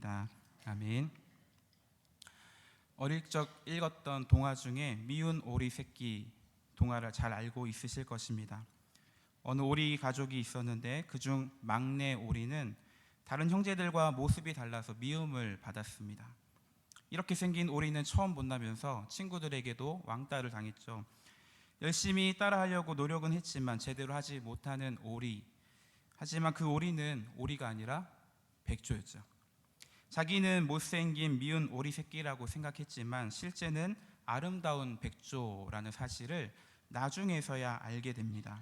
기도합니다. 아멘. 어릴 적 읽었던 동화 중에 미운 오리 새끼 동화를 잘 알고 있으실 것입니다. 어느 오리 가족이 있었는데 그중 막내 오리는 다른 형제들과 모습이 달라서 미움을 받았습니다. 이렇게 생긴 오리는 처음 본다면서 친구들에게도 왕따를 당했죠. 열심히 따라하려고 노력은 했지만 제대로 하지 못하는 오리. 하지만 그 오리는 오리가 아니라 백조였죠. 자기는 못생긴 미운 오리 새끼라고 생각했지만 실제는 아름다운 백조라는 사실을 나중에서야 알게 됩니다.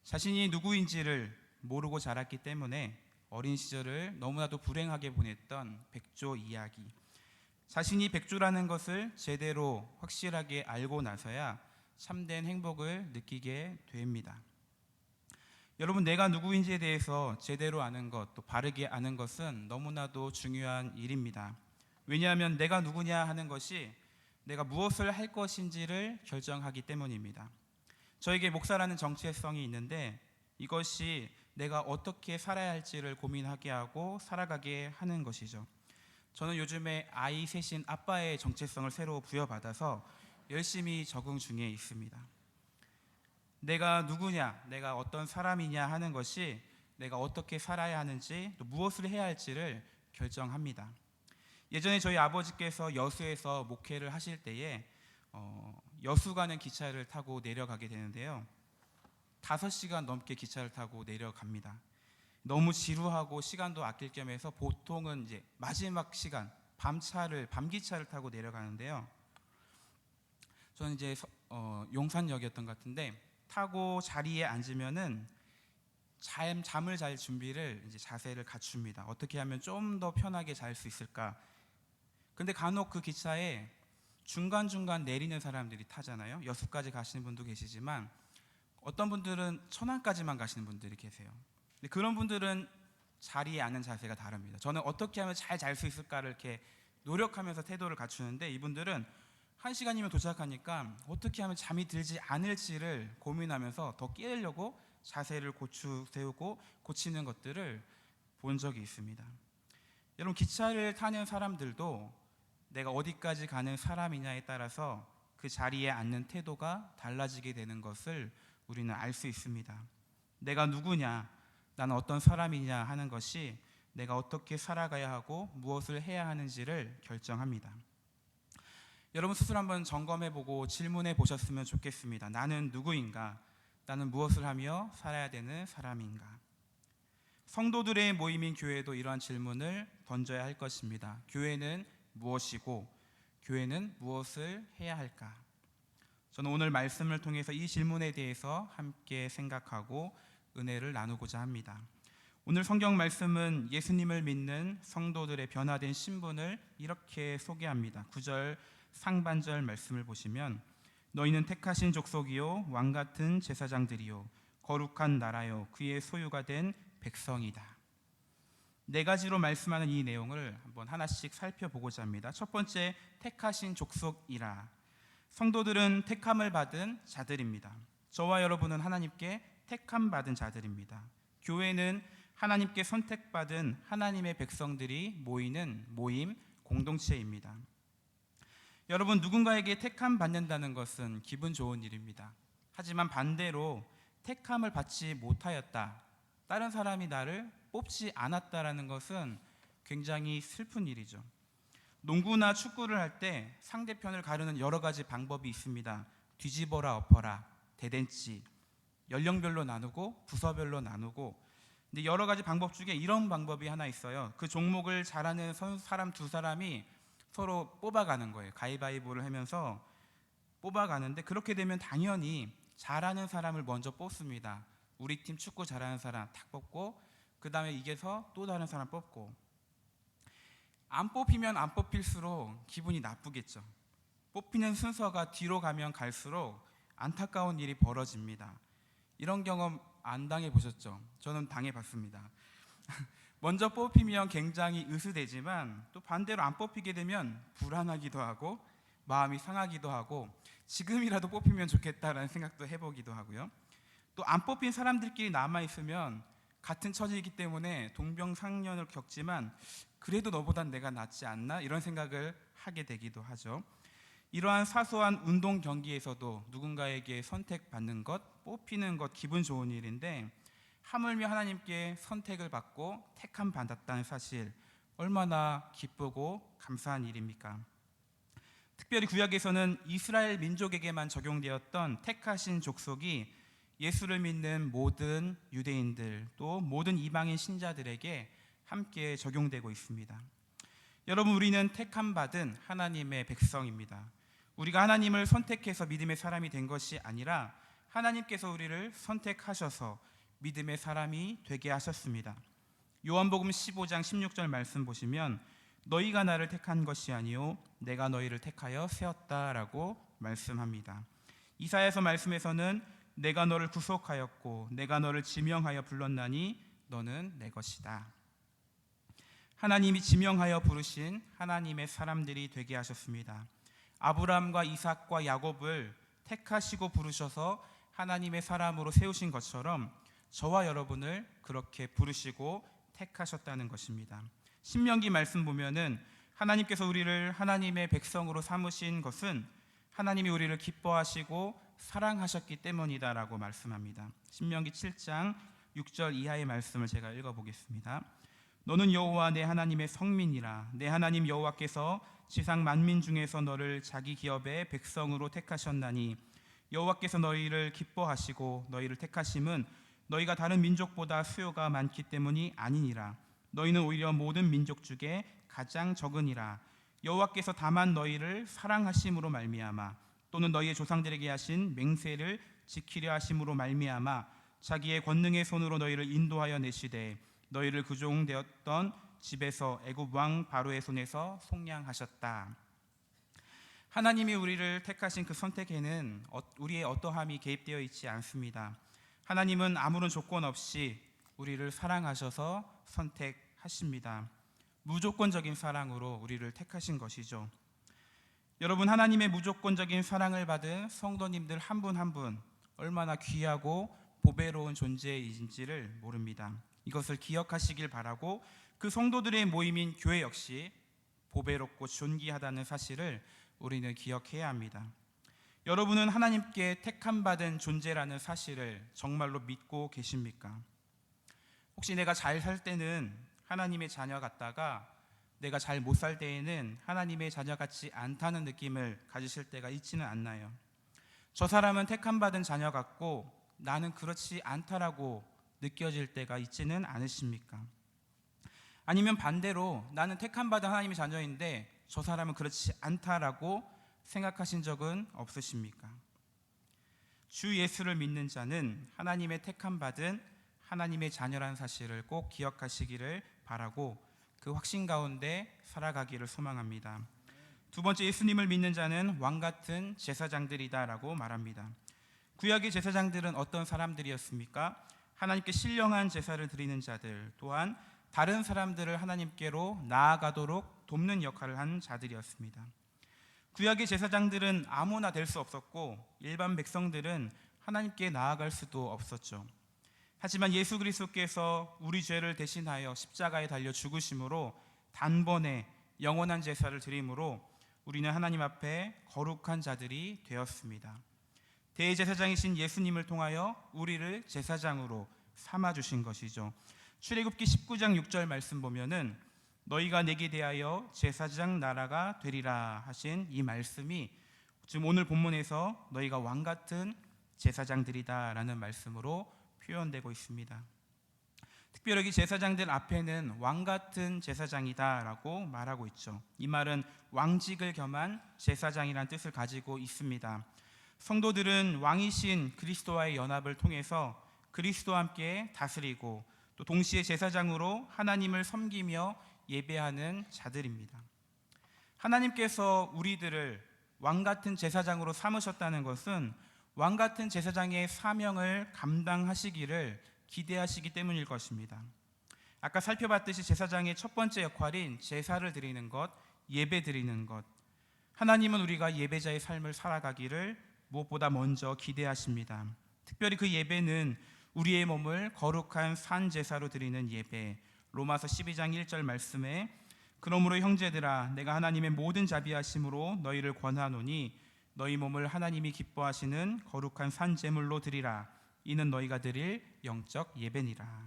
자신이 누구인지를 모르고 자랐기 때문에 어린 시절을 너무나도 불행하게 보냈던 백조 이야기. 자신이 백조라는 것을 제대로 확실하게 알고 나서야 참된 행복을 느끼게 됩니다. 여러분, 내가 누구인지에 대해서 제대로 아는 것, 또 바르게 아는 것은 너무나도 중요한 일입니다. 왜냐하면 내가 누구냐 하는 것이 내가 무엇을 할 것인지를 결정하기 때문입니다. 저에게 목사라는 정체성이 있는데 이것이 내가 어떻게 살아야 할지를 고민하게 하고 살아가게 하는 것이죠. 저는 요즘에 아이 셋인 아빠의 정체성을 새로 부여받아서 열심히 적응 중에 있습니다. 내가 누구냐, 내가 어떤 사람이냐 하는 것이 내가 어떻게 살아야 하는지 또 무엇을 해야 할지를 결정합니다. 예전에 저희 아버지께서 여수에서 목회를 하실 때에 여수 가는 기차를 타고 내려가게 되는데요. 5시간 넘게 기차를 타고 내려갑니다. 너무 지루하고 시간도 아낄 겸해서 보통은 이제 마지막 시간 밤기차를 타고 내려가는데요. 저는 이제 용산역이었던 것 같은데 타고 자리에 앉으면은 잠을 잘 준비를 이제 자세를 갖춥니다. 어떻게 하면 좀 더 편하게 잘 수 있을까? 근데 간혹 그 기차에 중간중간 내리는 사람들이 타잖아요. 여수까지 가시는 분도 계시지만 어떤 분들은 천안까지만 가시는 분들이 계세요. 근데 그런 분들은 자리에 앉는 자세가 다릅니다. 저는 어떻게 하면 잘 잘 수 있을까를 이렇게 노력하면서 태도를 갖추는데 이분들은 1시간이면 도착하니까 어떻게 하면 잠이 들지 않을지를 고민하면서 더 깨우려고 자세를 세우고 고치는 것들을 본 적이 있습니다. 여러분, 기차를 타는 사람들도 내가 어디까지 가는 사람이냐에 따라서 그 자리에 앉는 태도가 달라지게 되는 것을 우리는 알 수 있습니다. 내가 누구냐, 나는 어떤 사람이냐 하는 것이 내가 어떻게 살아가야 하고 무엇을 해야 하는지를 결정합니다. 여러분 스스로 한번 점검해보고 질문해 보셨으면 좋겠습니다. 나는 누구인가? 나는 무엇을 하며 살아야 되는 사람인가? 성도들의 모임인 교회도 이러한 질문을 던져야 할 것입니다. 교회는 무엇이고 교회는 무엇을 해야 할까? 저는 오늘 말씀을 통해서 이 질문에 대해서 함께 생각하고 은혜를 나누고자 합니다. 오늘 성경 말씀은 예수님을 믿는 성도들의 변화된 신분을 이렇게 소개합니다. 9절 상반절 말씀을 보시면 너희는 택하신 족속이요 왕같은 제사장들이요 거룩한 나라요 그의 소유가 된 백성이다. 4가지로 말씀하는 이 내용을 한번 하나씩 살펴보고자 합니다. 첫 번째, 택하신 족속이라. 성도들은 택함을 받은 자들입니다. 저와 여러분은 하나님께 택함 받은 자들입니다. 교회는 하나님께 선택받은 하나님의 백성들이 모이는 모임, 공동체입니다. 여러분, 누군가에게 택함 받는다는 것은 기분 좋은 일입니다. 하지만 반대로 택함을 받지 못하였다, 다른 사람이 나를 뽑지 않았다라는 것은 굉장히 슬픈 일이죠. 농구나 축구를 할 때 상대편을 가르는 여러 가지 방법이 있습니다. 뒤집어라, 엎어라, 대댄치, 연령별로 나누고 부서별로 나누고. 근데 여러 가지 방법 중에 이런 방법이 하나 있어요. 그 종목을 잘하는 사람 2사람이 서로 뽑아가는 거예요. 가위바위보를 하면서 뽑아가는데 그렇게 되면 당연히 잘하는 사람을 먼저 뽑습니다. 우리 팀 축구 잘하는 사람 탁 뽑고 그 다음에 이겨서 또 다른 사람 뽑고. 안 뽑히면 안 뽑힐수록 기분이 나쁘겠죠. 뽑히는 순서가 뒤로 가면 갈수록 안타까운 일이 벌어집니다. 이런 경험 안 당해보셨죠? 저는 당해봤습니다. 먼저 뽑히면 굉장히 으스대지만 또 반대로 안 뽑히게 되면 불안하기도 하고 마음이 상하기도 하고 지금이라도 뽑히면 좋겠다라는 생각도 해보기도 하고요. 또 안 뽑힌 사람들끼리 남아있으면 같은 처지이기 때문에 동병상련을 겪지만 그래도 너보단 내가 낫지 않나 이런 생각을 하게 되기도 하죠. 이러한 사소한 운동 경기에서도 누군가에게 선택받는 것, 뽑히는 것 기분 좋은 일인데 하물며 하나님께 선택을 받고 택함 받았다는 사실 얼마나 기쁘고 감사한 일입니까? 특별히 구약에서는 이스라엘 민족에게만 적용되었던 택하신 족속이 예수를 믿는 모든 유대인들 또 모든 이방인 신자들에게 함께 적용되고 있습니다. 여러분, 우리는 택함 받은 하나님의 백성입니다. 우리가 하나님을 선택해서 믿음의 사람이 된 것이 아니라 하나님께서 우리를 선택하셔서 믿음의 사람이 되게 하셨습니다. 요한복음 15장 16절 말씀 보시면 너희가 나를 택한 것이 아니요 내가 너희를 택하여 세웠다라고 말씀합니다. 이사야서 말씀에서는 내가 너를 구속하였고 내가 너를 지명하여 불렀나니 너는 내 것이다. 하나님이 지명하여 부르신 하나님의 사람들이 되게 하셨습니다. 아브라함과 이삭과 야곱을 택하시고 부르셔서 하나님의 사람으로 세우신 것처럼 저와 여러분을 그렇게 부르시고 택하셨다는 것입니다. 신명기 말씀 보면은 하나님께서 우리를 하나님의 백성으로 삼으신 것은 하나님이 우리를 기뻐하시고 사랑하셨기 때문이다라고 말씀합니다. 신명기 7장 6절 이하의 말씀을 제가 읽어보겠습니다. 너는 여호와 내 하나님의 성민이라. 내 하나님 여호와께서 지상 만민 중에서 너를 자기 기업의 백성으로 택하셨나니 여호와께서 너희를 기뻐하시고 너희를 택하심은 너희가 다른 민족보다 수요가 많기 때문이 아니니라. 너희는 오히려 모든 민족 중에 가장 적으니라. 여호와께서 다만 너희를 사랑하심으로 말미암아 또는 너희의 조상들에게 하신 맹세를 지키려 하심으로 말미암아 자기의 권능의 손으로 너희를 인도하여 내시되 너희를 구종되었던 집에서 애굽 왕 바로의 손에서 속량하셨다. 하나님이 우리를 택하신 그 선택에는 우리의 어떠함이 개입되어 있지 않습니다. 하나님은 아무런 조건 없이 우리를 사랑하셔서 선택하십니다. 무조건적인 사랑으로 우리를 택하신 것이죠. 여러분, 하나님의 무조건적인 사랑을 받은 성도님들 한 분 한 분 얼마나 귀하고 보배로운 존재인지를 모릅니다. 이것을 기억하시길 바라고 그 성도들의 모임인 교회 역시 보배롭고 존귀하다는 사실을 우리는 기억해야 합니다. 여러분은 하나님께 택함받은 존재라는 사실을 정말로 믿고 계십니까? 혹시 내가 잘 살 때는 하나님의 자녀 같다가 내가 잘 못 살 때에는 하나님의 자녀 같지 않다는 느낌을 가지실 때가 있지는 않나요? 저 사람은 택함받은 자녀 같고 나는 그렇지 않다라고 느껴질 때가 있지는 않으십니까? 아니면 반대로 나는 택함받은 하나님의 자녀인데 저 사람은 그렇지 않다라고 생각하신 적은 없으십니까? 주 예수를 믿는 자는 하나님의 택함받은 하나님의 자녀라는 사실을 꼭 기억하시기를 바라고 그 확신 가운데 살아가기를 소망합니다. 두 번째, 예수님을 믿는 자는 왕같은 제사장들이다라고 말합니다. 구약의 제사장들은 어떤 사람들이었습니까? 하나님께 신령한 제사를 드리는 자들, 또한 다른 사람들을 하나님께로 나아가도록 돕는 역할을 한 자들이었습니다. 구약의 제사장들은 아무나 될 수 없었고 일반 백성들은 하나님께 나아갈 수도 없었죠. 하지만 예수 그리스도께서 우리 죄를 대신하여 십자가에 달려 죽으심으로 단번에 영원한 제사를 드림으로 우리는 하나님 앞에 거룩한 자들이 되었습니다. 대제사장이신 예수님을 통하여 우리를 제사장으로 삼아주신 것이죠. 출애굽기 19장 6절 말씀 보면은 너희가 내게 대하여 제사장 나라가 되리라 하신 이 말씀이 지금 오늘 본문에서 너희가 왕같은 제사장들이다 라는 말씀으로 표현되고 있습니다. 특별히 제사장들 앞에는 왕같은 제사장이다 라고 말하고 있죠. 이 말은 왕직을 겸한 제사장이라는 뜻을 가지고 있습니다. 성도들은 왕이신 그리스도와의 연합을 통해서 그리스도와 함께 다스리고 또 동시에 제사장으로 하나님을 섬기며 예배하는 자들입니다. 하나님께서 우리들을 왕같은 제사장으로 삼으셨다는 것은 왕같은 제사장의 사명을 감당하시기를 기대하시기 때문일 것입니다. 아까 살펴봤듯이 제사장의 첫 번째 역할인 제사를 드리는 것, 예배 드리는 것. 하나님은 우리가 예배자의 삶을 살아가기를 무엇보다 먼저 기대하십니다. 특별히 그 예배는 우리의 몸을 거룩한 산 제사로 드리는 예배. 로마서 12장 1절 말씀에 그러므로 형제들아 내가 하나님의 모든 자비하심으로 너희를 권하노니 너희 몸을 하나님이 기뻐하시는 거룩한 산 제물로 드리라. 이는 너희가 드릴 영적 예배니라.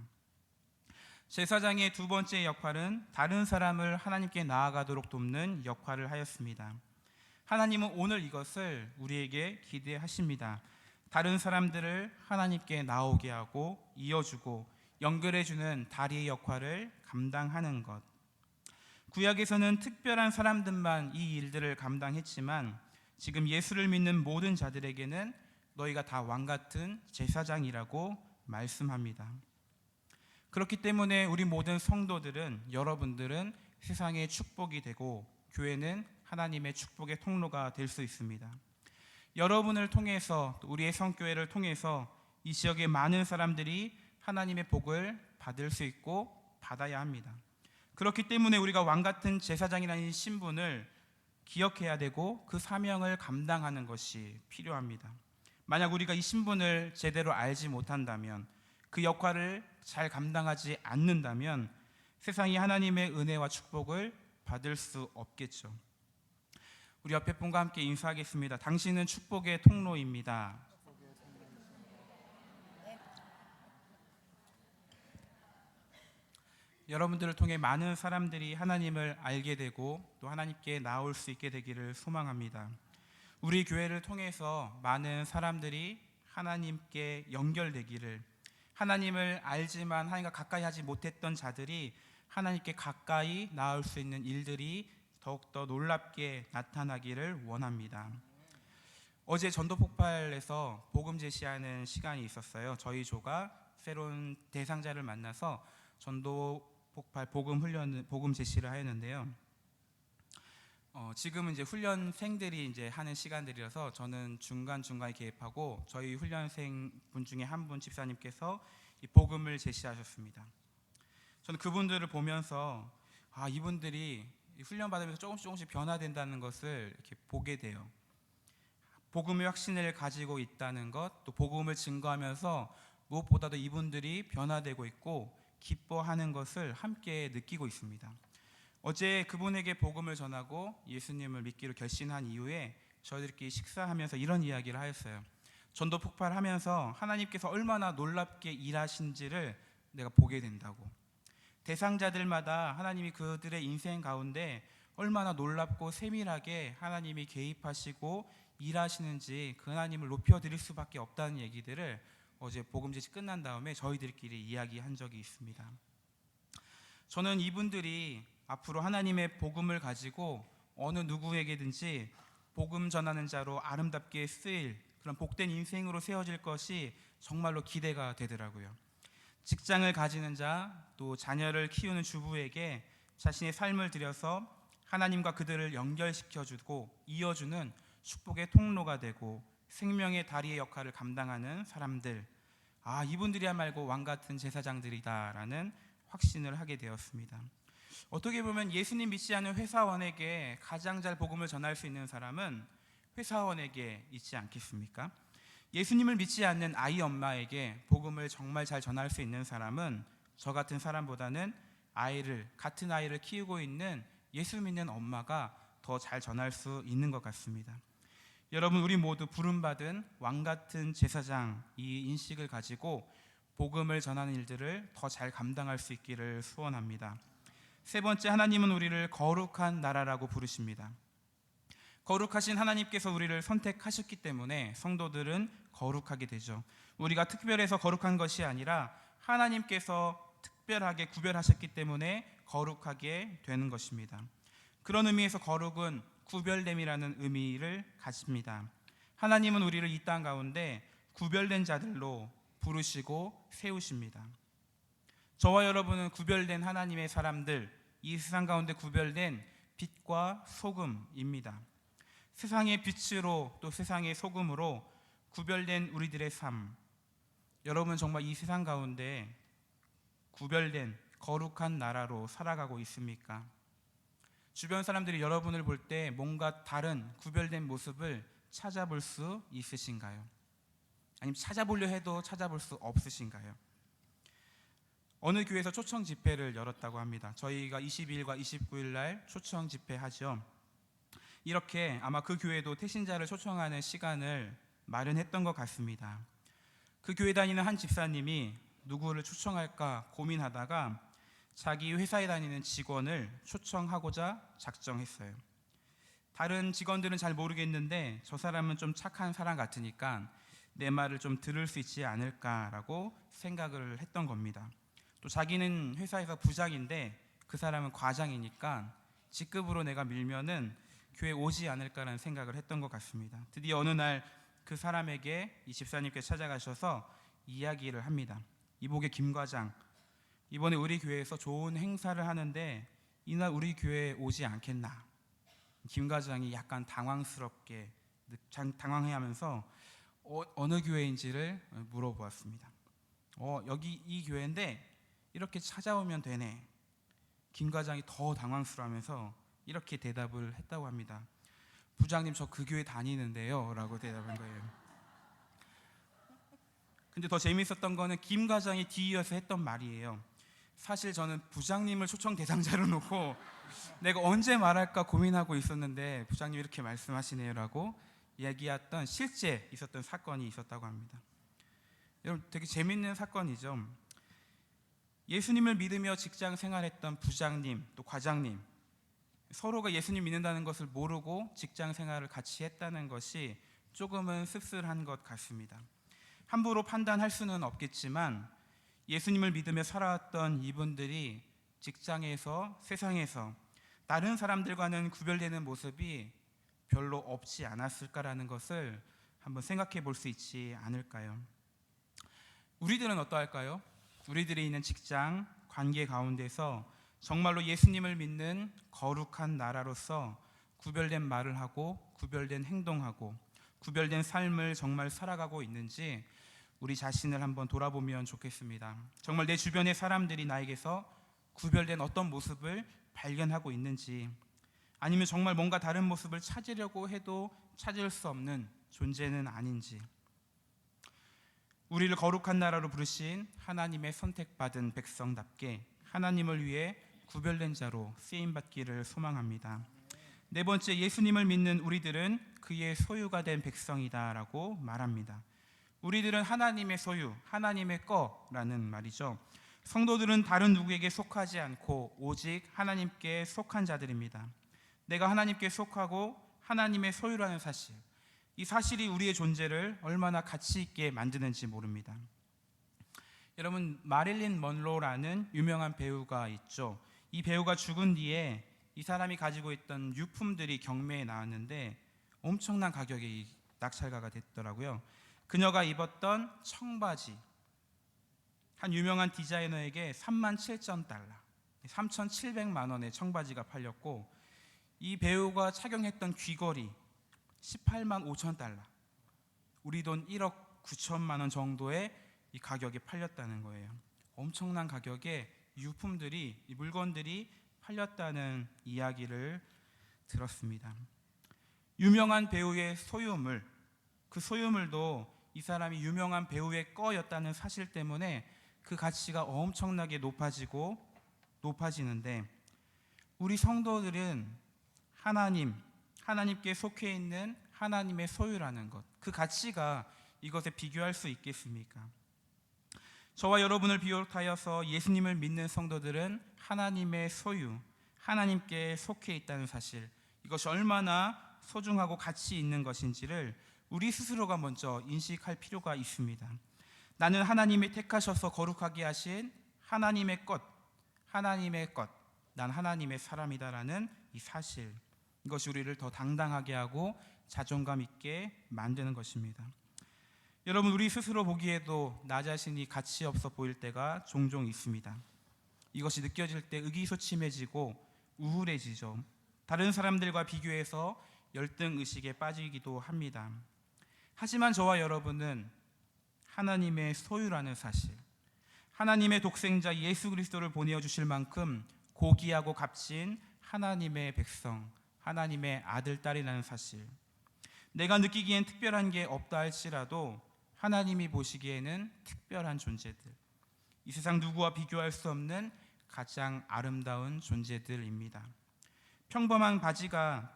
제사장의 두 번째 역할은 다른 사람을 하나님께 나아가도록 돕는 역할을 하였습니다. 하나님은 오늘 이것을 우리에게 기대하십니다. 다른 사람들을 하나님께 나오게 하고 이어주고 연결해주는 다리의 역할을 감당하는 것. 구약에서는 특별한 사람들만 이 일들을 감당했지만 지금 예수를 믿는 모든 자들에게는 너희가 다 왕같은 제사장이라고 말씀합니다. 그렇기 때문에 우리 모든 성도들은, 여러분들은 세상의 축복이 되고 교회는 하나님의 축복의 통로가 될 수 있습니다. 여러분을 통해서, 우리의 성교회를 통해서 이 지역의 많은 사람들이 하나님의 복을 받을 수 있고 받아야 합니다. 그렇기 때문에 우리가 왕같은 제사장이라는 신분을 기억해야 되고 그 사명을 감당하는 것이 필요합니다. 만약 우리가 이 신분을 제대로 알지 못한다면, 그 역할을 잘 감당하지 않는다면 세상이 하나님의 은혜와 축복을 받을 수 없겠죠. 우리 옆에 분과 함께 인사하겠습니다. 당신은 축복의 통로입니다. 여러분들을 통해 많은 사람들이 하나님을 알게 되고 또 하나님께 나올 수 있게 되기를 소망합니다. 우리 교회를 통해서 많은 사람들이 하나님께 연결되기를, 하나님을 알지만 하나님과 가까이 하지 못했던 자들이 하나님께 가까이 나올 수 있는 일들이 더욱더 놀랍게 나타나기를 원합니다. 어제 전도 폭발에서 복음 제시하는 시간이 있었어요. 저희 조가 새로운 대상자를 만나서 전도 폭발 복음 제시를 하였는데요. 지금은 이제 훈련생들이 이제 하는 시간들이라서 저는 중간중간에 개입하고, 저희 훈련생 분 중에 한 분 집사님께서 이 복음을 제시하셨습니다. 저는 그분들을 보면서 이분들이 훈련 받으면서 조금씩 변화된다는 것을 이렇게 보게 돼요. 복음의 확신을 가지고 있다는 것, 또 복음을 증거하면서 무엇보다도 이분들이 변화되고 있고 기뻐하는 것을 함께 느끼고 있습니다. 어제 그분에게 복음을 전하고 예수님을 믿기로 결심한 이후에 저희들끼리 식사하면서 이런 이야기를 하였어요. 전도 폭발하면서 하나님께서 얼마나 놀랍게 일하신지를 내가 보게 된다고. 대상자들마다 하나님이 그들의 인생 가운데 얼마나 놀랍고 세밀하게 하나님이 개입하시고 일하시는지 그 하나님을 높여드릴 수밖에 없다는 얘기들을 어제 복음 제시 끝난 다음에 저희들끼리 이야기한 적이 있습니다. 저는 이분들이 앞으로 하나님의 복음을 가지고 어느 누구에게든지 복음 전하는 자로 아름답게 쓰일 그런 복된 인생으로 세워질 것이 정말로 기대가 되더라고요. 직장을 가지는 자, 또 자녀를 키우는 주부에게 자신의 삶을 들여서 하나님과 그들을 연결시켜주고 이어주는 축복의 통로가 되고 생명의 다리의 역할을 감당하는 사람들, 이분들이야말로 왕같은 제사장들이다라는 확신을 하게 되었습니다. 어떻게 보면 예수님 믿지 않는 회사원에게 가장 잘 복음을 전할 수 있는 사람은 회사원에게 있지 않겠습니까? 예수님을 믿지 않는 아이 엄마에게 복음을 정말 잘 전할 수 있는 사람은 저 같은 사람보다는 같은 아이를 키우고 있는 예수 믿는 엄마가 더 잘 전할 수 있는 것 같습니다. 여러분, 우리 모두 부름받은 왕같은 제사장, 이 인식을 가지고 복음을 전하는 일들을 더 잘 감당할 수 있기를 소원합니다. 세 번째, 하나님은 우리를 거룩한 나라라고 부르십니다. 거룩하신 하나님께서 우리를 선택하셨기 때문에 성도들은 거룩하게 되죠. 우리가 특별해서 거룩한 것이 아니라 하나님께서 특별하게 구별하셨기 때문에 거룩하게 되는 것입니다. 그런 의미에서 거룩은 구별됨이라는 의미를 가집니다. 하나님은 우리를 이 땅 가운데 구별된 자들로 부르시고 세우십니다. 저와 여러분은 구별된 하나님의 사람들, 이 세상 가운데 구별된 빛과 소금입니다. 세상의 빛으로 또 세상의 소금으로 구별된 우리들의 삶, 여러분 정말 이 세상 가운데 구별된 거룩한 나라로 살아가고 있습니까? 주변 사람들이 여러분을 볼 때 뭔가 다른 구별된 모습을 찾아볼 수 있으신가요? 아니면 찾아보려 해도 찾아볼 수 없으신가요? 어느 교회에서 초청 집회를 열었다고 합니다. 저희가 22일과 29일 날 초청 집회하죠. 이렇게 아마 그 교회도 태신자를 초청하는 시간을 마련했던 것 같습니다. 그 교회 다니는 한 집사님이 누구를 초청할까 고민하다가 자기 회사에 다니는 직원을 초청하고자 작정했어요. 다른 직원들은 잘 모르겠는데 저 사람은 좀 착한 사람 같으니까 내 말을 좀 들을 수 있지 않을까라고 생각을 했던 겁니다. 또 자기는 회사에서 부장인데 그 사람은 과장이니까 직급으로 내가 밀면은 교회 오지 않을까라는 생각을 했던 것 같습니다. 드디어 어느 날 그 사람에게 이 집사님께 찾아가셔서 이야기를 합니다. 이보게 김 과장, 이번에 우리 교회에서 좋은 행사를 하는데 이날 우리 교회에 오지 않겠나? 김 과장이 약간 당황스럽게 당황해하면서 어느 교회인지를 물어보았습니다. 여기 이 교회인데 이렇게 찾아오면 되네. 김 과장이 더 당황스러워하면서 이렇게 대답을 했다고 합니다. 부장님, 저 그 교회 다니는데요 라고 대답한 거예요. 근데 더 재미있었던 거는 김 과장이 뒤이어서 했던 말이에요. 사실 저는 부장님을 초청 대상자로 놓고 내가 언제 말할까 고민하고 있었는데 부장님 이렇게 말씀하시네요 라고 얘기했던 실제 있었던 사건이 있었다고 합니다. 여러분, 되게 재밌는 사건이죠. 예수님을 믿으며 직장 생활했던 부장님 또 과장님, 서로가 예수님 믿는다는 것을 모르고 직장 생활을 같이 했다는 것이 조금은 씁쓸한 것 같습니다. 함부로 판단할 수는 없겠지만 예수님을 믿으며 살아왔던 이분들이 직장에서, 세상에서 다른 사람들과는 구별되는 모습이 별로 없지 않았을까라는 것을 한번 생각해 볼 수 있지 않을까요? 우리들은 어떠할까요? 우리들이 있는 직장, 관계 가운데서 정말로 예수님을 믿는 거룩한 나라로서 구별된 말을 하고 구별된 행동하고 구별된 삶을 정말 살아가고 있는지 우리 자신을 한번 돌아보면 좋겠습니다. 정말 내 주변의 사람들이 나에게서 구별된 어떤 모습을 발견하고 있는지, 아니면 정말 뭔가 다른 모습을 찾으려고 해도 찾을 수 없는 존재는 아닌지, 우리를 거룩한 나라로 부르신 하나님의 선택받은 백성답게 하나님을 위해 구별된 자로 쓰임받기를 소망합니다. 네 번째, 예수님을 믿는 우리들은 그의 소유가 된 백성이다라고 말합니다. 우리들은 하나님의 소유, 하나님의 거라는 말이죠. 성도들은 다른 누구에게 속하지 않고 오직 하나님께 속한 자들입니다. 내가 하나님께 속하고 하나님의 소유라는 사실, 이 사실이 우리의 존재를 얼마나 가치 있게 만드는지 모릅니다. 여러분, 마릴린 먼로라는 유명한 배우가 있죠. 이 배우가 죽은 뒤에 이 사람이 가지고 있던 유품들이 경매에 나왔는데 엄청난 가격의 낙찰가가 됐더라고요. 그녀가 입었던 청바지, 한 유명한 디자이너에게 37,000달러, 3,700만 원의 청바지가 팔렸고, 이 배우가 착용했던 귀걸이 18만 5천 달러, 우리 돈 1억 9천만 원 정도의 이 가격에 팔렸다는 거예요. 엄청난 가격의 유품들이, 이 물건들이 팔렸다는 이야기를 들었습니다. 유명한 배우의 소유물, 그 소유물도 이 사람이 유명한 배우의 거였다는 사실 때문에 그 가치가 엄청나게 높아지는데, 우리 성도들은 하나님께 속해 있는 하나님의 소유라는 것, 그 가치가 이것에 비교할 수 있겠습니까? 저와 여러분을 비롯하여서 예수님을 믿는 성도들은 하나님의 소유, 하나님께 속해 있다는 사실, 이것이 얼마나 소중하고 가치 있는 것인지를 우리 스스로가 먼저 인식할 필요가 있습니다. 나는 하나님이 택하셔서 거룩하게 하신 하나님의 것, 난 하나님의 사람이다라는 이 사실, 이것이 우리를 더 당당하게 하고 자존감 있게 만드는 것입니다. 여러분, 우리 스스로 보기에도 나 자신이 가치 없어 보일 때가 종종 있습니다. 이것이 느껴질 때 의기소침해지고 우울해지죠. 다른 사람들과 비교해서 열등의식에 빠지기도 합니다. 하지만 저와 여러분은 하나님의 소유라는 사실, 하나님의 독생자 예수 그리스도를 보내어 주실 만큼 고귀하고 값진 하나님의 백성, 하나님의 아들, 딸이라는 사실, 내가 느끼기엔 특별한 게 없다 할지라도 하나님이 보시기에는 특별한 존재들, 이 세상 누구와 비교할 수 없는 가장 아름다운 존재들입니다. 평범한 바지가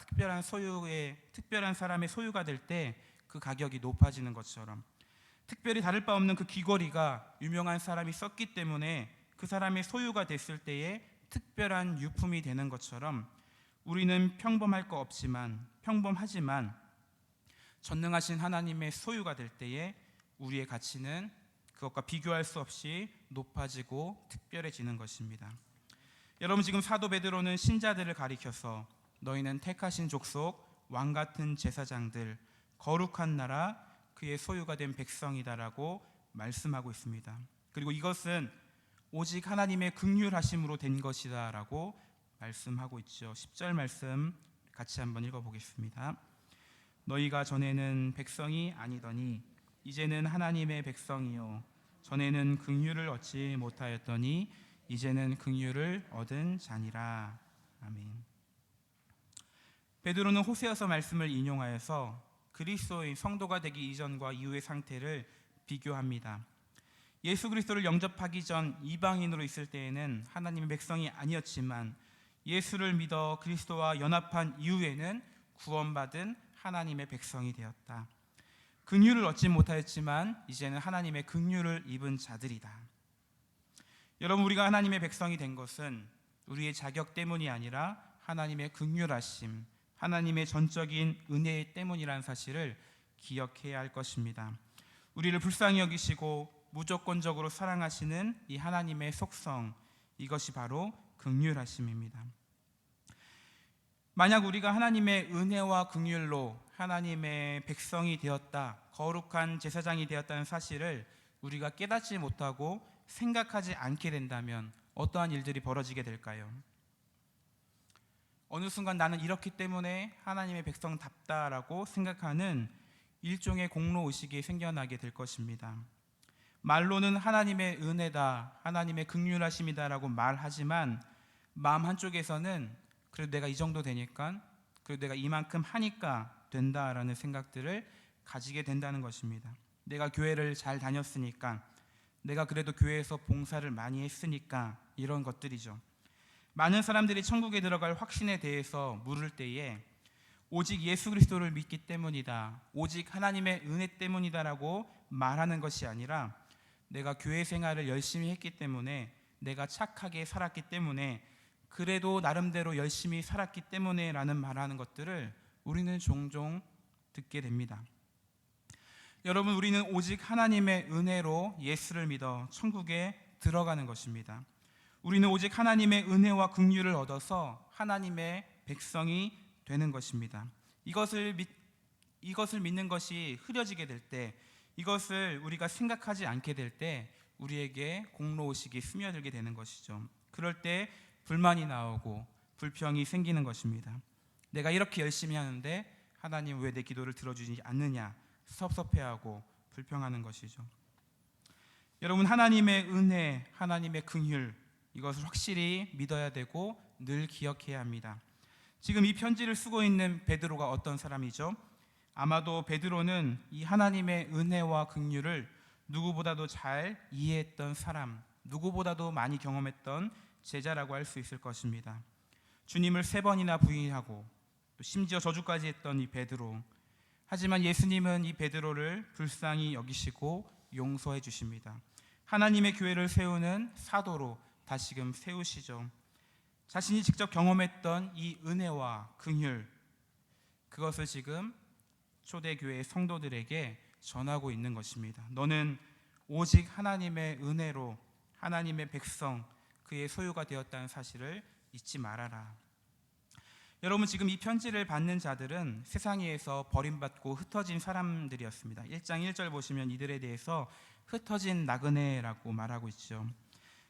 특별한 사람의 소유가 될 때 그 가격이 높아지는 것처럼, 특별히 다를 바 없는 그 귀걸이가 유명한 사람이 썼기 때문에 그 사람의 소유가 됐을 때에 특별한 유품이 되는 것처럼, 우리는 평범하지만 전능하신 하나님의 소유가 될 때에 우리의 가치는 그것과 비교할 수 없이 높아지고 특별해지는 것입니다. 여러분, 지금 사도 베드로는 신자들을 가리켜서 너희는 택하신 족속, 왕같은 제사장들, 거룩한 나라, 그의 소유가 된 백성이다라고 말씀하고 있습니다. 그리고 이것은 오직 하나님의 긍휼하심으로 된 것이다라고 말씀하고 있죠. 10절 말씀 같이 한번 읽어보겠습니다. 너희가 전에는 백성이 아니더니 이제는 하나님의 백성이요, 전에는 긍휼을 얻지 못하였더니 이제는 긍휼을 얻은 자니라. 아멘. 베드로는 호세아서 말씀을 인용하여서 그리스도의 성도가 되기 이전과 이후의 상태를 비교합니다. 예수 그리스도를 영접하기 전 이방인으로 있을 때에는 하나님의 백성이 아니었지만 예수를 믿어 그리스도와 연합한 이후에는 구원받은 하나님의 백성이 되었다. 긍휼을 얻지 못하였지만 이제는 하나님의 긍휼을 입은 자들이다. 여러분, 우리가 하나님의 백성이 된 것은 우리의 자격 때문이 아니라 하나님의 긍휼하심, 하나님의 전적인 은혜 때문이라는 사실을 기억해야 할 것입니다. 우리를 불쌍히 여기시고 무조건적으로 사랑하시는 이 하나님의 속성, 이것이 바로 긍휼하심입니다. 만약 우리가 하나님의 은혜와 긍휼로 하나님의 백성이 되었다, 거룩한 제사장이 되었다는 사실을 우리가 깨닫지 못하고 생각하지 않게 된다면 어떠한 일들이 벌어지게 될까요? 어느 순간 나는 이렇기 때문에 하나님의 백성답다라고 생각하는 일종의 공로의식이 생겨나게 될 것입니다. 말로는 하나님의 은혜다, 하나님의 긍휼하심이다라고 말하지만 마음 한쪽에서는 그래도 내가 이 정도 되니까, 그래도 내가 이만큼 하니까 된다라는 생각들을 가지게 된다는 것입니다. 내가 교회를 잘 다녔으니까, 내가 그래도 교회에서 봉사를 많이 했으니까, 이런 것들이죠. 많은 사람들이 천국에 들어갈 확신에 대해서 물을 때에 오직 예수 그리스도를 믿기 때문이다, 오직 하나님의 은혜 때문이다라고 말하는 것이 아니라 내가 교회 생활을 열심히 했기 때문에, 내가 착하게 살았기 때문에, 그래도 나름대로 열심히 살았기 때문에 라는 말하는 것들을 우리는 종종 듣게 됩니다. 여러분, 우리는 오직 하나님의 은혜로 예수를 믿어 천국에 들어가는 것입니다. 우리는 오직 하나님의 은혜와 긍휼을 얻어서 하나님의 백성이 되는 것입니다. 이것을 믿는 것이 흐려지게 될 때, 이것을 우리가 생각하지 않게 될 때 우리에게 공로의식이 스며들게 되는 것이죠. 그럴 때 불만이 나오고 불평이 생기는 것입니다. 내가 이렇게 열심히 하는데 하나님 왜 내 기도를 들어주지 않느냐, 섭섭해하고 불평하는 것이죠. 여러분, 하나님의 은혜, 하나님의 긍휼, 이것을 확실히 믿어야 되고 늘 기억해야 합니다. 지금 이 편지를 쓰고 있는 베드로가 어떤 사람이죠? 아마도 베드로는 이 하나님의 은혜와 긍휼을 누구보다도 잘 이해했던 사람, 누구보다도 많이 경험했던 제자라고 할 수 있을 것입니다. 주님을 3번이나 부인하고 또 심지어 저주까지 했던 이 베드로, 하지만 예수님은 이 베드로를 불쌍히 여기시고 용서해 주십니다. 하나님의 교회를 세우는 사도로 다시금 세우시죠. 자신이 직접 경험했던 이 은혜와 긍휼, 그것을 지금 초대교회 성도들에게 전하고 있는 것입니다. 너는 오직 하나님의 은혜로 하나님의 백성, 그의 소유가 되었다는 사실을 잊지 말아라. 여러분, 지금 이 편지를 받는 자들은 세상에서 버림받고 흩어진 사람들이었습니다. 1장 1절 보시면 이들에 대해서 흩어진 나그네라고 말하고 있죠.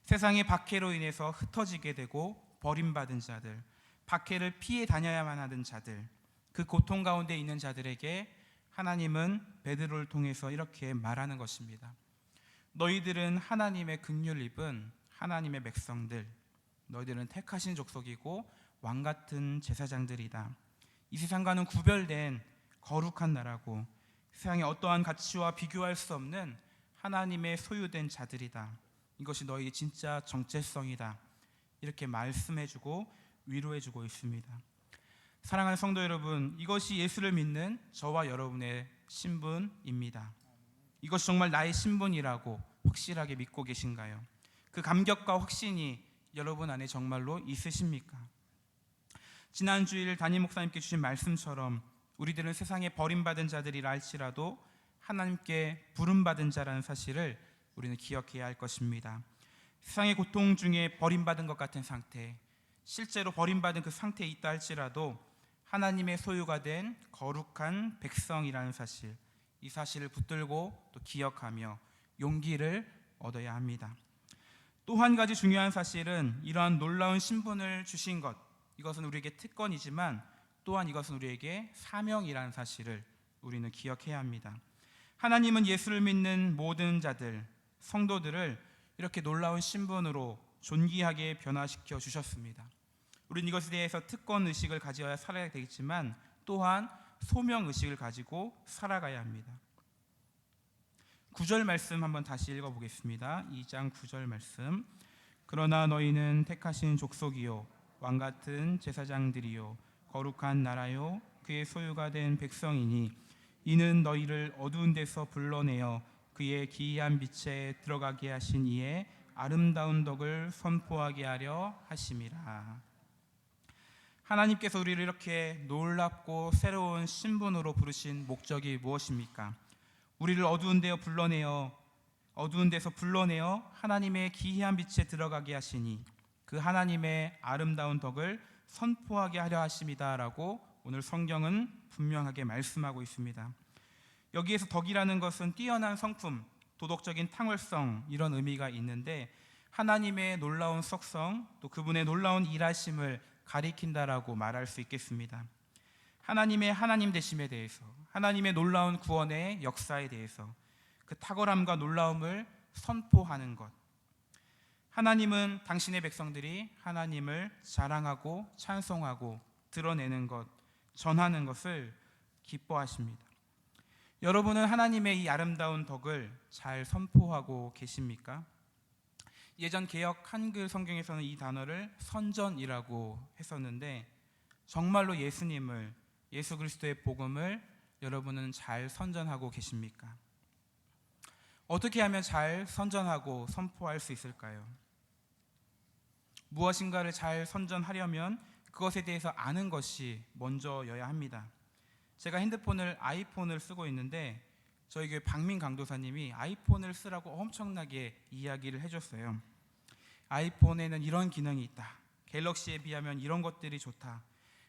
세상의 박해로 인해서 흩어지게 되고 버림받은 자들, 박해를 피해 다녀야만 하는 자들, 그 고통 가운데 있는 자들에게 하나님은 베드로를 통해서 이렇게 말하는 것입니다. 너희들은 하나님의 긍휼을 입은 하나님의 백성들, 너희들은 택하신 족속이고 왕같은 제사장들이다. 이 세상과는 구별된 거룩한 나라고 세상의 어떠한 가치와 비교할 수 없는 하나님의 소유된 자들이다. 이것이 너희의 진짜 정체성이다. 이렇게 말씀해주고 위로해주고 있습니다. 사랑하는 성도 여러분, 이것이 예수를 믿는 저와 여러분의 신분입니다. 이것이 정말 나의 신분이라고 확실하게 믿고 계신가요? 그 감격과 확신이 여러분 안에 정말로 있으십니까? 지난 주일 담임 목사님께 주신 말씀처럼 우리들은 세상에 버림받은 자들이라 할지라도 하나님께 부름받은 자라는 사실을 우리는 기억해야 할 것입니다. 세상의 고통 중에 버림받은 것 같은 상태, 실제로 버림받은 그 상태에 있다 할지라도 하나님의 소유가 된 거룩한 백성이라는 사실, 이 사실을 붙들고 또 기억하며 용기를 얻어야 합니다. 또 한 가지 중요한 사실은 이러한 놀라운 신분을 주신 것, 이것은 우리에게 특권이지만 또한 이것은 우리에게 사명이라는 사실을 우리는 기억해야 합니다. 하나님은 예수를 믿는 모든 자들, 성도들을 이렇게 놀라운 신분으로 존귀하게 변화시켜 주셨습니다. 우리는 이것에 대해서 특권의식을 가져야 살아야 되겠지만 또한 소명의식을 가지고 살아가야 합니다. 9절 말씀 한번 다시 읽어보겠습니다. 2장 9절 말씀. 그러나 너희는 택하신 족속이요 왕같은 제사장들이요 거룩한 나라요 그의 소유가 된 백성이니 이는 너희를 어두운 데서 불러내어 그의 기이한 빛에 들어가게 하신 이의 아름다운 덕을 선포하게 하려 하심이라. 하나님께서 우리를 이렇게 놀랍고 새로운 신분으로 부르신 목적이 무엇입니까? 우리를 어두운 데서 불러내어 하나님의 기이한 빛에 들어가게 하시니 그 하나님의 아름다운 덕을 선포하게 하려 하심이다라고 오늘 성경은 분명하게 말씀하고 있습니다. 여기에서 덕이라는 것은 뛰어난 성품, 도덕적인 탕월성 이런 의미가 있는데 하나님의 놀라운 속성 또 그분의 놀라운 일하심을 가리킨다라고 말할 수 있겠습니다. 하나님의 하나님 되심에 대해서, 하나님의 놀라운 구원의 역사에 대해서 그 탁월함과 놀라움을 선포하는 것. 하나님은 당신의 백성들이 하나님을 자랑하고 찬송하고 드러내는 것, 전하는 것을 기뻐하십니다. 여러분은 하나님의 이 아름다운 덕을 잘 선포하고 계십니까? 예전 개역 한글 성경에서는 이 단어를 선전이라고 했었는데 정말로 예수님을, 예수 그리스도의 복음을 여러분은 잘 선전하고 계십니까? 어떻게 하면 잘 선전하고 선포할 수 있을까요? 무엇인가를 잘 선전하려면 그것에 대해서 아는 것이 먼저여야 합니다. 제가 아이폰을 쓰고 있는데 저희 교회 박민 강도사님이 아이폰을 쓰라고 엄청나게 이야기를 해줬어요. 아이폰에는 이런 기능이 있다. 갤럭시에 비하면 이런 것들이 좋다.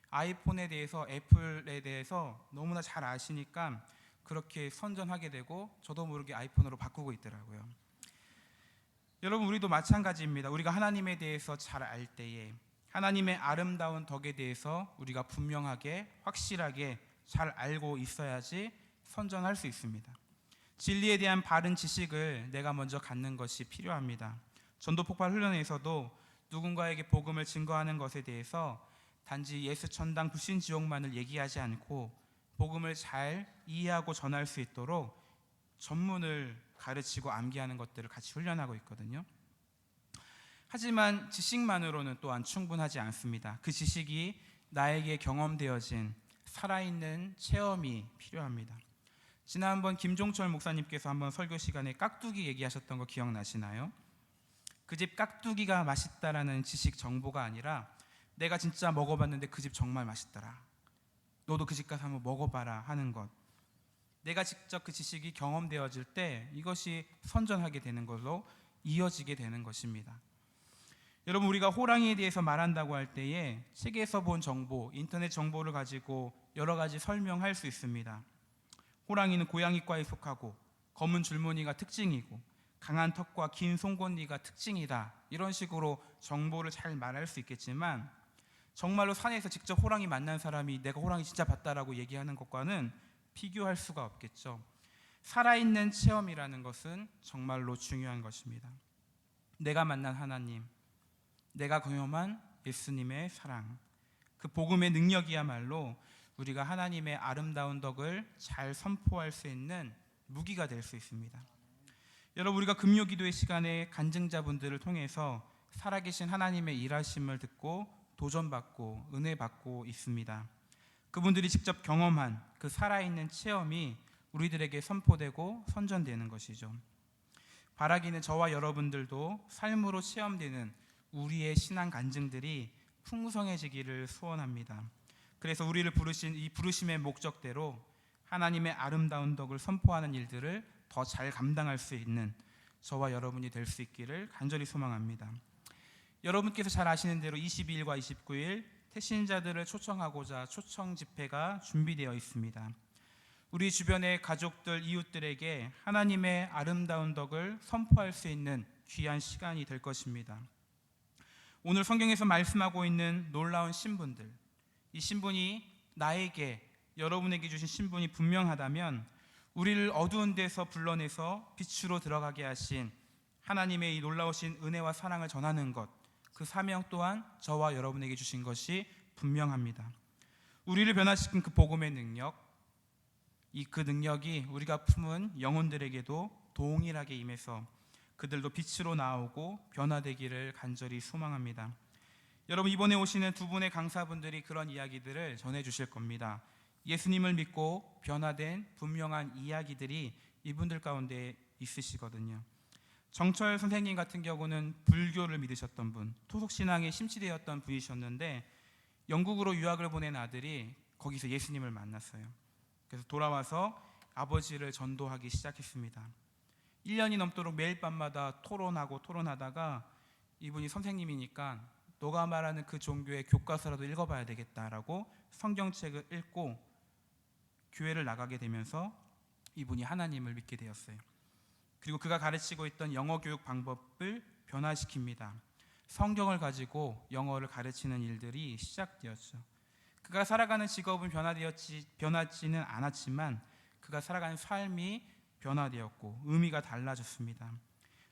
아이폰에 대해서, 애플에 대해서 너무나 잘 아시니까 그렇게 선전하게 되고 저도 모르게 아이폰으로 바꾸고 있더라고요. 여러분, 우리도 마찬가지입니다. 우리가 하나님에 대해서 잘 알 때에 하나님의 아름다운 덕에 대해서 우리가 분명하게 확실하게 잘 알고 있어야지 선전할 수 있습니다. 진리에 대한 바른 지식을 내가 먼저 갖는 것이 필요합니다. 전도 폭발 훈련에서도 누군가에게 복음을 증거하는 것에 대해서 단지 예수 천당 불신 지옥만을 얘기하지 않고 복음을 잘 이해하고 전할 수 있도록 전문을 가르치고 암기하는 것들을 같이 훈련하고 있거든요. 하지만 지식만으로는 또한 충분하지 않습니다. 그 지식이 나에게 경험되어진 살아있는 체험이 필요합니다. 지난번 김종철 목사님께서 한번 설교 시간에 깍두기 얘기하셨던 거 기억나시나요? 그 집 깍두기가 맛있다라는 지식 정보가 아니라 내가 진짜 먹어봤는데 그 집 정말 맛있더라, 너도 그 집 가서 한번 먹어봐라 하는 것. 내가 직접 그 지식이 경험되어질 때 이것이 선전하게 되는 걸로 이어지게 되는 것입니다. 여러분, 우리가 호랑이에 대해서 말한다고 할 때에 책에서 본 정보, 인터넷 정보를 가지고 여러 가지 설명할 수 있습니다. 호랑이는 고양이과에 속하고 검은 줄무늬가 특징이고 강한 턱과 긴 송곳니가 특징이다, 이런 식으로 정보를 잘 말할 수 있겠지만 정말로 산에서 직접 호랑이 만난 사람이 내가 호랑이 진짜 봤다라고 얘기하는 것과는 비교할 수가 없겠죠. 살아있는 체험이라는 것은 정말로 중요한 것입니다. 내가 만난 하나님, 내가 경험한 예수님의 사랑, 그 복음의 능력이야말로 우리가 하나님의 아름다운 덕을 잘 선포할 수 있는 무기가 될 수 있습니다. 여러분, 우리가 금요기도의 시간에 간증자분들을 통해서 살아계신 하나님의 일하심을 듣고 도전받고 은혜받고 있습니다. 그분들이 직접 경험한 그 살아있는 체험이 우리들에게 선포되고 선전되는 것이죠. 바라기는 저와 여러분들도 삶으로 체험되는 우리의 신앙 간증들이 풍성해지기를 소원합니다. 그래서 우리를 부르신 이 부르심의 목적대로 하나님의 아름다운 덕을 선포하는 일들을 더 잘 감당할 수 있는 저와 여러분이 될 수 있기를 간절히 소망합니다. 여러분께서 잘 아시는 대로 22일과 29일 태신자들을 초청하고자 초청 집회가 준비되어 있습니다. 우리 주변의 가족들, 이웃들에게 하나님의 아름다운 덕을 선포할 수 있는 귀한 시간이 될 것입니다. 오늘 성경에서 말씀하고 있는 놀라운 신분들, 이 신분이 나에게, 여러분에게 주신 신분이 분명하다면 우리를 어두운 데서 불러내서 빛으로 들어가게 하신 하나님의 이 놀라우신 은혜와 사랑을 전하는 것, 그 사명 또한 저와 여러분에게 주신 것이 분명합니다. 우리를 변화시킨 그 복음의 능력, 그 능력이 우리가 품은 영혼들에게도 동일하게 임해서 그들도 빛으로 나오고 변화되기를 간절히 소망합니다. 여러분, 이번에 오시는 두 분의 강사분들이 그런 이야기들을 전해주실 겁니다. 예수님을 믿고 변화된 분명한 이야기들이 이분들 가운데 있으시거든요. 정철 선생님 같은 경우는 불교를 믿으셨던 분, 토속신앙에 심취되었던 분이셨는데 영국으로 유학을 보낸 아들이 거기서 예수님을 만났어요. 그래서 돌아와서 아버지를 전도하기 시작했습니다. 1년이 넘도록 매일 밤마다 토론하다가 이분이 선생님이니까 너가 말하는 그 종교의 교과서라도 읽어봐야 되겠다라고 성경책을 읽고 교회를 나가게 되면서 이분이 하나님을 믿게 되었어요. 그리고 그가 가르치고 있던 영어 교육 방법을 변화시킵니다. 성경을 가지고 영어를 가르치는 일들이 시작되었죠. 그가 살아가는 직업은 변하지는 않았지만 그가 살아가는 삶이 변화되었고 의미가 달라졌습니다.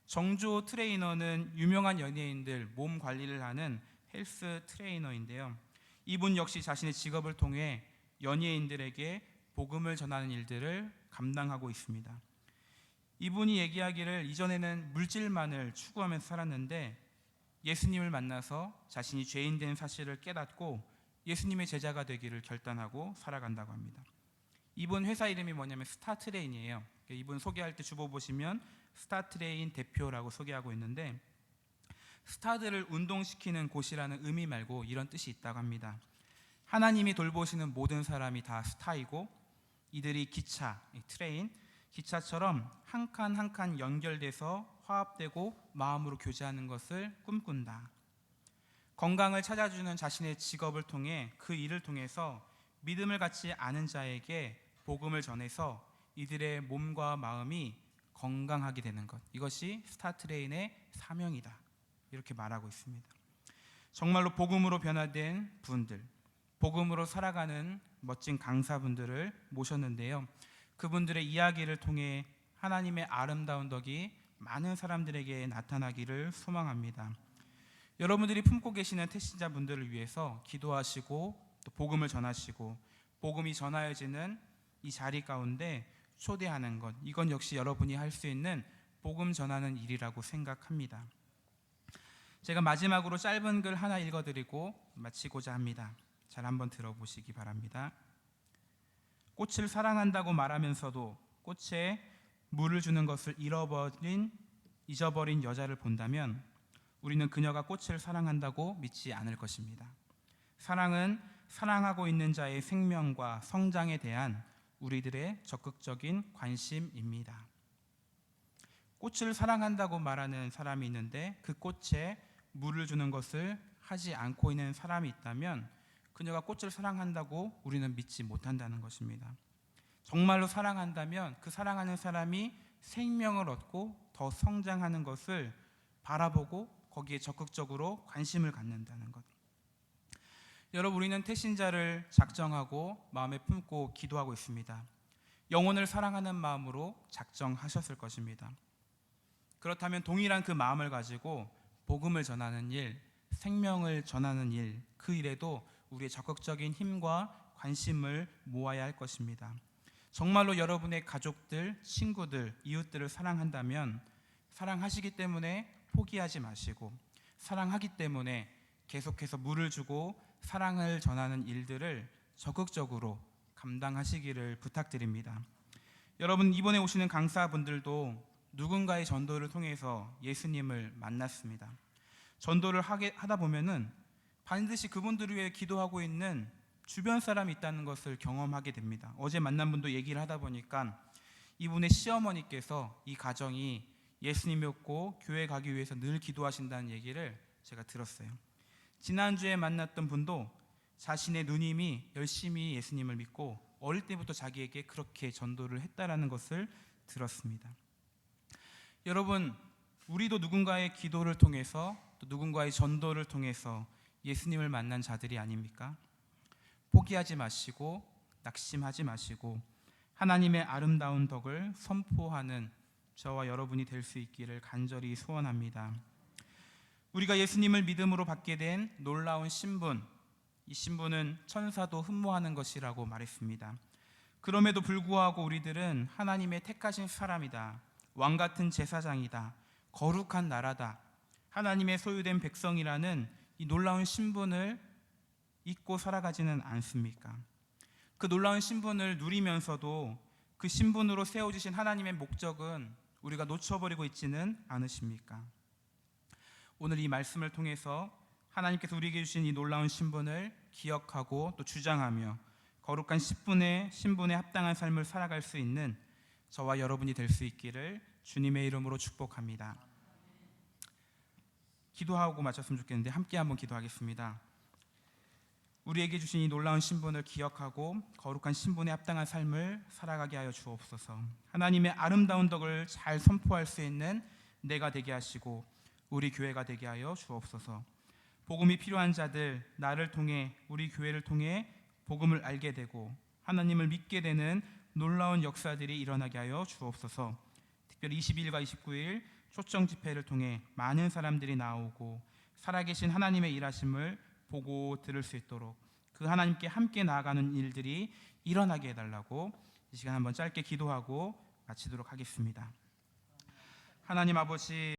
정조 트레이너는 유명한 연예인들 몸 관리를 하는 헬스 트레이너인데요. 이분 역시 자신의 직업을 통해 연예인들에게 복음을 전하는 일들을 감당하고 있습니다. 이분이 얘기하기를 이전에는 물질만을 추구하면서 살았는데 예수님을 만나서 자신이 죄인 된 사실을 깨닫고 예수님의 제자가 되기를 결단하고 살아간다고 합니다. 이분 회사 이름이 뭐냐면 스타트레인이에요. 이분 소개할 때 주보 보시면 스타트레인 대표라고 소개하고 있는데 스타들을 운동시키는 곳이라는 의미 말고 이런 뜻이 있다고 합니다. 하나님이 돌보시는 모든 사람이 다 스타이고 이들이 기차, 트레인, 기차처럼 한 칸 한 칸 연결돼서 화합되고 마음으로 교제하는 것을 꿈꾼다. 건강을 찾아주는 자신의 직업을 통해 그 일을 통해서 믿음을 갖지 않은 자에게 복음을 전해서 이들의 몸과 마음이 건강하게 되는 것, 이것이 스타트레인의 사명이다, 이렇게 말하고 있습니다. 정말로 복음으로 변화된 분들, 복음으로 살아가는 멋진 강사분들을 모셨는데요. 그분들의 이야기를 통해 하나님의 아름다운 덕이 많은 사람들에게 나타나기를 소망합니다. 여러분들이 품고 계시는 태신자분들을 위해서 기도하시고 또 복음을 전하시고 복음이 전하여지는 이 자리 가운데 초대하는 것, 이건 역시 여러분이 할 수 있는 복음 전하는 일이라고 생각합니다. 제가 마지막으로 짧은 글 하나 읽어드리고 마치고자 합니다. 잘 한번 들어보시기 바랍니다. 꽃을 사랑한다고 말하면서도 꽃에 물을 주는 것을 잊어버린 여자를 본다면 우리는 그녀가 꽃을 사랑한다고 믿지 않을 것입니다. 사랑은 사랑하고 있는 자의 생명과 성장에 대한 우리들의 적극적인 관심입니다. 꽃을 사랑한다고 말하는 사람이 있는데 그 꽃에 물을 주는 것을 하지 않고 있는 사람이 있다면 그녀가 꽃을 사랑한다고 우리는 믿지 못한다는 것입니다. 정말로 사랑한다면 그 사랑하는 사람이 생명을 얻고 더 성장하는 것을 바라보고 거기에 적극적으로 관심을 갖는다는 것. 여러분, 우리는 태신자를 작정하고 마음에 품고 기도하고 있습니다. 영혼을 사랑하는 마음으로 작정하셨을 것입니다. 그렇다면 동일한 그 마음을 가지고 복음을 전하는 일, 생명을 전하는 일, 그 일에도 우리의 적극적인 힘과 관심을 모아야 할 것입니다. 정말로 여러분의 가족들, 친구들, 이웃들을 사랑한다면 사랑하시기 때문에 포기하지 마시고 사랑하기 때문에 계속해서 물을 주고 사랑을 전하는 일들을 적극적으로 감당하시기를 부탁드립니다. 여러분, 이번에 오시는 강사분들도 누군가의 전도를 통해서 예수님을 만났습니다. 전도를 하다 보면은 반드시 그분들을 위해 기도하고 있는 주변 사람이 있다는 것을 경험하게 됩니다. 어제 만난 분도 얘기를 하다 보니까 이분의 시어머니께서 이 가정이 예수님 믿고 교회 가기 위해서 늘 기도하신다는 얘기를 제가 들었어요. 지난주에 만났던 분도 자신의 누님이 열심히 예수님을 믿고 어릴 때부터 자기에게 그렇게 전도를 했다라는 것을 들었습니다. 여러분, 우리도 누군가의 기도를 통해서 또 누군가의 전도를 통해서 예수님을 만난 자들이 아닙니까? 포기하지 마시고 낙심하지 마시고 하나님의 아름다운 덕을 선포하는 저와 여러분이 될 수 있기를 간절히 소원합니다. 우리가 예수님을 믿음으로 받게 된 놀라운 신분, 이 신분은 천사도 흠모하는 것이라고 말했습니다. 그럼에도 불구하고 우리들은 하나님의 택하신 사람이다, 왕같은 제사장이다, 거룩한 나라다, 하나님의 소유된 백성이라는 이 놀라운 신분을 잊고 살아가지는 않습니까? 그 놀라운 신분을 누리면서도 그 신분으로 세워주신 하나님의 목적은 우리가 놓쳐버리고 있지는 않으십니까? 오늘 이 말씀을 통해서 하나님께서 우리에게 주신 이 놀라운 신분을 기억하고 또 주장하며 거룩한 신분에 합당한 삶을 살아갈 수 있는 저와 여러분이 될 수 있기를 주님의 이름으로 축복합니다. 기도하고 마쳤으면 좋겠는데 함께 한번 기도하겠습니다. 우리에게 주신 이 놀라운 신분을 기억하고 거룩한 신분에 합당한 삶을 살아가게 하여 주옵소서. 하나님의 아름다운 덕을 잘 선포할 수 있는 내가 되게 하시고 우리 교회가 되게 하여 주옵소서. 복음이 필요한 자들, 나를 통해 우리 교회를 통해 복음을 알게 되고 하나님을 믿게 되는 놀라운 역사들이 일어나게 하여 주옵소서. 특별히 22일과 29일 초청 집회를 통해 많은 사람들이 나오고 살아계신 하나님의 일하심을 보고 들을 수 있도록 그 하나님께 함께 나아가는 일들이 일어나게 해달라고 이 시간 한번 짧게 기도하고 마치도록 하겠습니다. 하나님 아버지,